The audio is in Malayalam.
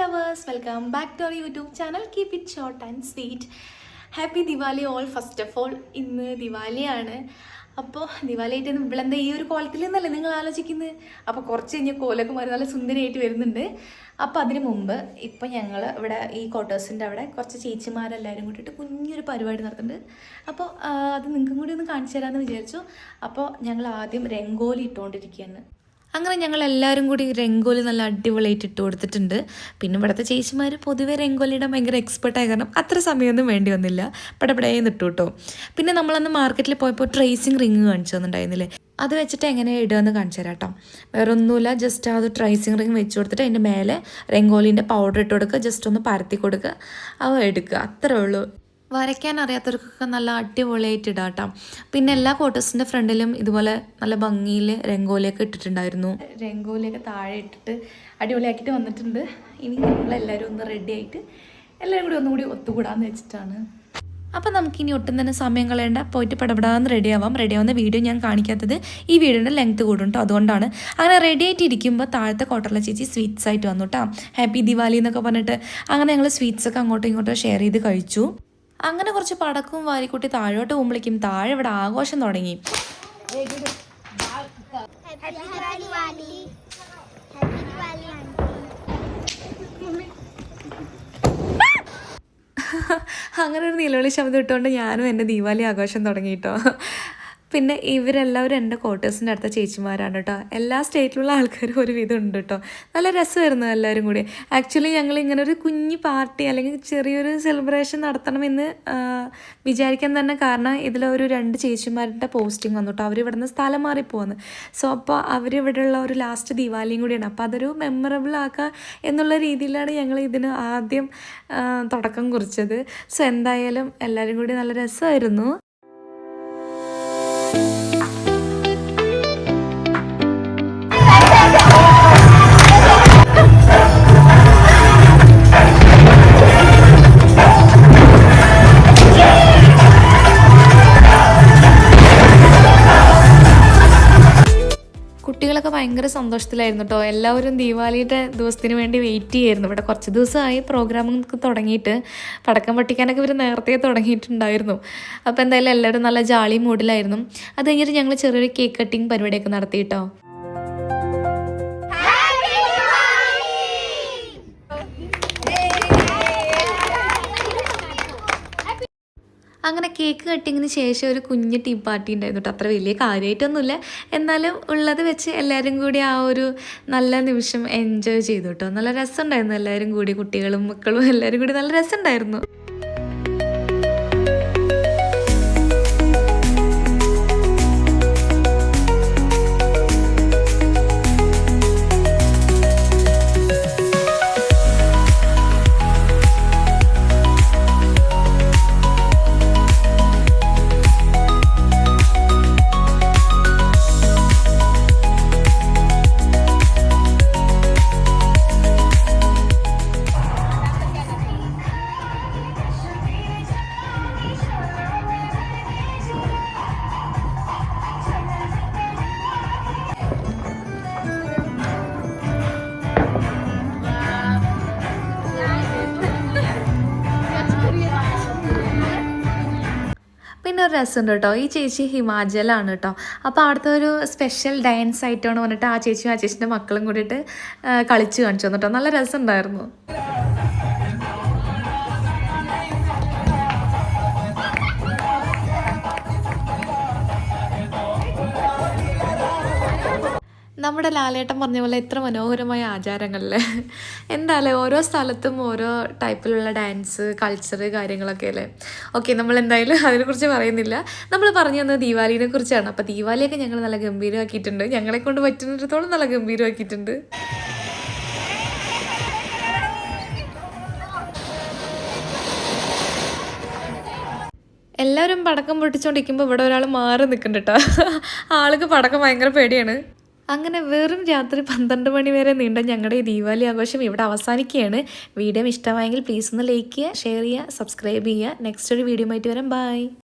lovers, welcome back to our YouTube channel. Keep it short and sweet. Happy Diwali all. First of all, ഇന്ന് ദിവാലിയാണ്. അപ്പോൾ ദിവാലിയായിട്ട് ഇവളെന്താ ഈ ഒരു കോലത്തിൽ നിന്നല്ലേ നിങ്ങൾ ആലോചിക്കുന്നത്. അപ്പോൾ കുറച്ച് കഴിഞ്ഞ് കോലൊക്കെ മാറി നല്ല സുന്ദരിയായിട്ട് വരുന്നുണ്ട്. അപ്പോൾ അതിന് മുമ്പ് ഇപ്പം ഞങ്ങൾ ഇവിടെ ഈ ക്വാർട്ടേഴ്സിൻ്റെ അവിടെ കുറച്ച് ചേച്ചിമാരെല്ലാവരും കൂട്ടിയിട്ട് കുഞ്ഞൊരു പരിപാടി നടത്തുന്നുണ്ട്. അപ്പോൾ അത് നിങ്ങൾക്കും കൂടി ഒന്ന് കാണിച്ചു തരാമെന്ന് വിചാരിച്ചു. അപ്പോൾ ഞങ്ങൾ ആദ്യം രംഗോലി ഇട്ടുകൊണ്ടിരിക്കുകയാണ്. അങ്ങനെ ഞങ്ങൾ എല്ലാവരും കൂടി രംഗോലി നല്ല അടിപൊളിയായിട്ട് ഇട്ട് കൊടുത്തിട്ടുണ്ട്. പിന്നെ ഇവിടുത്തെ ചേച്ചിമാർ പൊതുവേ രംഗോലിയുടെ ഭയങ്കര എക്സ്പെർട്ടായ കാരണം അത്ര സമയമൊന്നും വേണ്ടി വന്നില്ല, പടപടേന്ന് ഇട്ടു കേട്ടോ. പിന്നെ നമ്മളന്ന് മാർക്കറ്റിൽ പോയപ്പോൾ ട്രേസിങ് റിങ് കാണിച്ചു തന്നിട്ടുണ്ടായിരുന്നില്ലേ, അത് വെച്ചിട്ട് എങ്ങനെ ഇടുകയെന്ന് കാണിച്ചു തരാം കേട്ടോ. വേറെ ഒന്നുമില്ല, ജസ്റ്റ് അത് ട്രേസിങ് റിങ് വെച്ച് കൊടുത്തിട്ട് അതിൻ്റെ മേലെ രംഗോലിൻ്റെ പൗഡർ ഇട്ട് കൊടുക്കുക, ജസ്റ്റ് ഒന്ന് പരത്തി കൊടുക്കുക, അവ എടുക്കുക, അത്രേ ഉള്ളൂ. വരയ്ക്കാൻ അറിയാത്തവർക്കൊക്കെ നല്ല അടിപൊളിയായിട്ട് ഇടാം കേട്ടോ. പിന്നെ എല്ലാ ഫോട്ടോസിൻ്റെ ഫ്രണ്ടിലും ഇതുപോലെ നല്ല ഭംഗിയിൽ രംഗോലിയൊക്കെ ഇട്ടിട്ടുണ്ടായിരുന്നു. രംഗോലിയൊക്കെ താഴെ ഇട്ടിട്ട് അടിപൊളിയാക്കിയിട്ട് വന്നിട്ടുണ്ട്. ഇനി നമ്മളെല്ലാവരും ഒന്ന് റെഡി ആയിട്ട് എല്ലാവരും കൂടി ഒന്നുകൂടി ഒത്തുകൂടാന്ന് വെച്ചിട്ടാണ്. അപ്പം നമുക്കിനി ഒട്ടും തന്നെ സമയം കളയേണ്ട, പോയിട്ട് പടപെടാന്ന് റെഡിയാവുന്ന വീഡിയോ ഞാൻ കാണിക്കാത്തത് ഈ വീഡിയോയുടെ ലെങ്ത്ത് കൂടും കേട്ടോ, അതുകൊണ്ടാണ്. അങ്ങനെ റെഡി ആയിട്ട് ഇരിക്കുമ്പോൾ താഴത്തെ ക്വാർട്ടറിലെ ചേച്ചി സ്വീറ്റ്സ് ആയിട്ട് വന്നു കേട്ടോ. ഹാപ്പി ദിവാലി എന്നൊക്കെ പറഞ്ഞിട്ട് അങ്ങനെ ഞങ്ങൾ സ്വീറ്റ്സൊക്കെ അങ്ങോട്ടും ഇങ്ങോട്ടും ഷെയർ ചെയ്ത് കഴിച്ചു. അങ്ങനെ കുറച്ച് പടക്കവും വാരിക്കൂട്ടി താഴോട്ട് പോകുമ്പോഴേക്കും താഴെ ഇവിടെ ആഘോഷം തുടങ്ങി. അങ്ങനെ ഒരു നിലവിളി ശബ്ദം ഇട്ടുകൊണ്ട് ഞാനും എൻ്റെ ദീപാവലി ആഘോഷം തുടങ്ങി കേട്ടോ. പിന്നെ ഇവരെല്ലാവരും എൻ്റെ ക്വാർട്ടേഴ്സിൻ്റെ അടുത്ത ചേച്ചിമാരാണ് കേട്ടോ. എല്ലാ സ്റ്റേറ്റിലുള്ള ആൾക്കാരും ഒരു വിധം ഉണ്ട് കേട്ടോ. നല്ല രസമായിരുന്നു എല്ലാവരും കൂടി. ആക്ച്വലി ഞങ്ങൾ ഇങ്ങനെ ഒരു കുഞ്ഞു പാർട്ടി അല്ലെങ്കിൽ ചെറിയൊരു സെലിബ്രേഷൻ നടത്തണമെന്ന് വിചാരിക്കാൻ തന്നെ കാരണം ഇതിലൊരു 2 ചേച്ചിമാരുടെ പോസ്റ്റിംഗ് വന്നു കേട്ടോ. അവരിവിടെ നിന്ന് സ്ഥലം മാറിപ്പോകുന്നു. സോ അപ്പോൾ അവരിവിടെയുള്ള ഒരു ലാസ്റ്റ് ദിവാലിയും കൂടിയാണ്. അപ്പോൾ അതൊരു മെമ്മറബിൾ ആക്കുക എന്നുള്ള രീതിയിലാണ് ഞങ്ങൾ ഇതിന് ആദ്യം തുടക്കം കുറിച്ചത്. സോ എന്തായാലും എല്ലാവരും കൂടി നല്ല രസമായിരുന്നു. കുട്ടികളൊക്കെ ഭയങ്കര സന്തോഷത്തിലായിരുന്നു കേട്ടോ. എല്ലാവരും ദീപാവലിയുടെ ദിവസത്തിന് വേണ്ടി വെയിറ്റ് ചെയ്യായിരുന്നു. ഇവിടെ കുറച്ച് ദിവസമായി പ്രോഗ്രാമൊക്കെ തുടങ്ങിയിട്ട്, പടക്കം പൊട്ടിക്കാനൊക്കെ ഇവർ നേരത്തെ തുടങ്ങിയിട്ടുണ്ടായിരുന്നു. അപ്പോൾ എന്തായാലും എല്ലാവരും നല്ല ജാളി മൂഡിലായിരുന്നു. അത് കഴിഞ്ഞിട്ട് ഞങ്ങൾ ചെറിയൊരു കേക്ക് കട്ടിങ് പരിപാടിയൊക്കെ നടത്തി കേട്ടോ. അങ്ങനെ കേക്ക് കട്ടിങ്ങിന് ശേഷം ഒരു കുഞ്ഞ് ടീ പാർട്ടി ഉണ്ടായിരുന്നു കേട്ടോ. അത്ര വലിയ കാര്യമായിട്ടൊന്നുമില്ല, എന്നാലും ഉള്ളത് വെച്ച് എല്ലാവരും കൂടി ആ ഒരു നല്ല നിമിഷം എൻജോയ് ചെയ്തു കേട്ടോ. നല്ല രസമുണ്ടായിരുന്നു. എല്ലാവരും കൂടി, കുട്ടികളും മക്കളും എല്ലാവരും കൂടി നല്ല രസമുണ്ടായിരുന്നു. പിന്നെ ഒരു രസമുണ്ട് കേട്ടോ. ഈ ചേച്ചി ഹിമാചലാണ് കേട്ടോ. അപ്പോൾ അവിടുത്തെ ഒരു സ്പെഷ്യൽ ഡാൻസ് ആയിട്ടാണ് വന്നിട്ട് ആ ചേച്ചിയും ആ ചേച്ചിൻ്റെ മക്കളും കൂടിയിട്ട് കളിച്ച് കാണിച്ചു തന്നു കേട്ടോ. നല്ല രസമുണ്ടായിരുന്നു. നമ്മുടെ ലാലേട്ടൻ പറഞ്ഞ പോലെ എത്ര മനോഹരമായ ആചാരങ്ങളല്ലേ. എന്തായാലും ഓരോ സ്ഥലത്തും ഓരോ ടൈപ്പിലുള്ള ഡാൻസ്, കൾച്ചർ, കാര്യങ്ങളൊക്കെ അല്ലേ. ഓക്കെ, നമ്മൾ എന്തായാലും അതിനെക്കുറിച്ച് പറയുന്നില്ല. നമ്മൾ പറഞ്ഞു തന്നത് ദീപാവലിനെ കുറിച്ചാണ്. അപ്പോൾ ദീപാവലിയൊക്കെ ഞങ്ങൾ നല്ല ഗംഭീരമാക്കിയിട്ടുണ്ട്. ഞങ്ങളെ കൊണ്ട് പറ്റുന്നിടത്തോളം നല്ല ഗംഭീരമാക്കിയിട്ടുണ്ട്. എല്ലാവരും പടക്കം പൊട്ടിച്ചുകൊണ്ടിരിക്കുമ്പോൾ ഇവിടെ ഒരാൾ മാറി നിൽക്കുന്നുണ്ട് കേട്ടോ. ആൾക്ക് പടക്കം ഭയങ്കര പേടിയാണ്. അങ്ങനെ വെറും രാത്രി 12 മണി വരെ നീണ്ട ഞങ്ങളുടെ ഈ ദീപാവലി ആഘോഷം ഇവിടെ അവസാനിക്കുകയാണ്. വീഡിയോ ഇഷ്ടമായെങ്കിൽ പ്ലീസ് ഒന്ന് ലൈക്ക് ചെയ്യുക, ഷെയർ ചെയ്യുക, സബ്സ്ക്രൈബ് ചെയ്യുക. നെക്സ്റ്റ് ഒരു വീഡിയോ ആയിട്ട് വരാം. ബൈ.